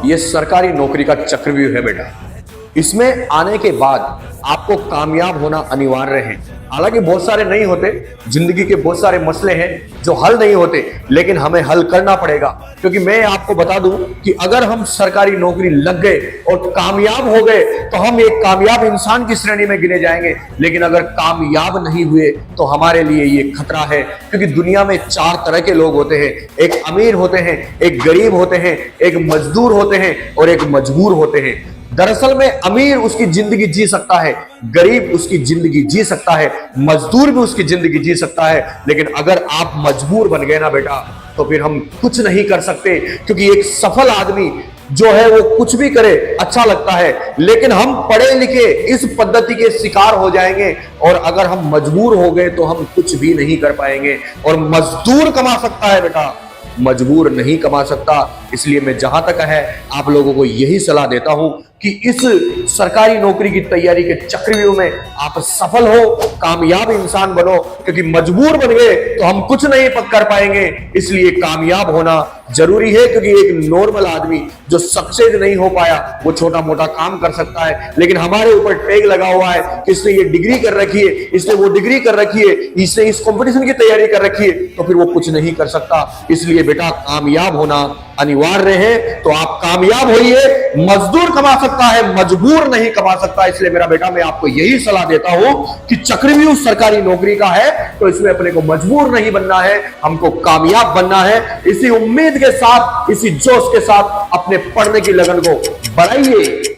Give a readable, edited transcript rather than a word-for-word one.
ये सरकारी नौकरी का चक्रव्यूह है बेटा। इसमें आने के बाद आपको कामयाब होना अनिवार्य है। हालांकि बहुत सारे नहीं होते, जिंदगी के बहुत सारे मसले हैं जो हल नहीं होते, लेकिन हमें हल करना पड़ेगा। क्योंकि मैं आपको बता दूं कि अगर हम सरकारी नौकरी लग गए और कामयाब हो गए तो हम एक कामयाब इंसान की श्रेणी में गिने जाएंगे। लेकिन अगर कामयाब नहीं हुए तो हमारे लिए ये खतरा है। क्योंकि दुनिया में 4 तरह के लोग होते हैं, एक अमीर होते हैं, एक गरीब होते हैं, एक मजदूर होते हैं और एक मजबूर होते हैं। दरअसल में अमीर उसकी जिंदगी जी सकता है, गरीब उसकी जिंदगी जी सकता है, मजदूर भी उसकी जिंदगी जी सकता है। लेकिन अगर आप मजबूर बन गए ना बेटा, तो फिर हम कुछ नहीं कर सकते। क्योंकि एक सफल आदमी जो है वो कुछ भी करे अच्छा लगता है, लेकिन हम पढ़े लिखे इस पद्धति के शिकार हो जाएंगे और अगर हम मजबूर हो गए तो हम कुछ भी नहीं कर पाएंगे। और मजदूर कमा सकता है बेटा, मजबूर नहीं कमा सकता। इसलिए मैं जहां तक है आप लोगों को यही सलाह देता हूं कि इस सरकारी नौकरी की तैयारी के चक्रव्यूह में आप सफल हो, कामयाब इंसान बनो। क्योंकि मजबूर बन गए तो हम कुछ नहीं कर पाएंगे। इसलिए कामयाब होना जरूरी है। क्योंकि एक नॉर्मल आदमी जो सक्सेस नहीं हो पाया वो छोटा मोटा काम कर सकता है, लेकिन हमारे ऊपर टैग लगा हुआ है कि इसने ये डिग्री कर रखी है, इसने वो डिग्री कर रखी है, इसने इस कंपटीशन की तैयारी कर रखी है, तो फिर वो कुछ नहीं कर सकता। इसलिए बेटा कामयाब होना अनिवार्य है। तो आप कामयाब होइए। मजदूर कमा सकता है, मजबूर नहीं कमा सकता। इसलिए मेरा बेटा मैं आपको यही सलाह देता हूं कि चक्रव्यूह सरकारी नौकरी का है तो इसमें अपने को मजबूर नहीं बनना है, हमको कामयाब बनना है। इसी उम्मीद के साथ, इसी जोश के साथ अपने पढ़ने की लगन को बढ़ाइए।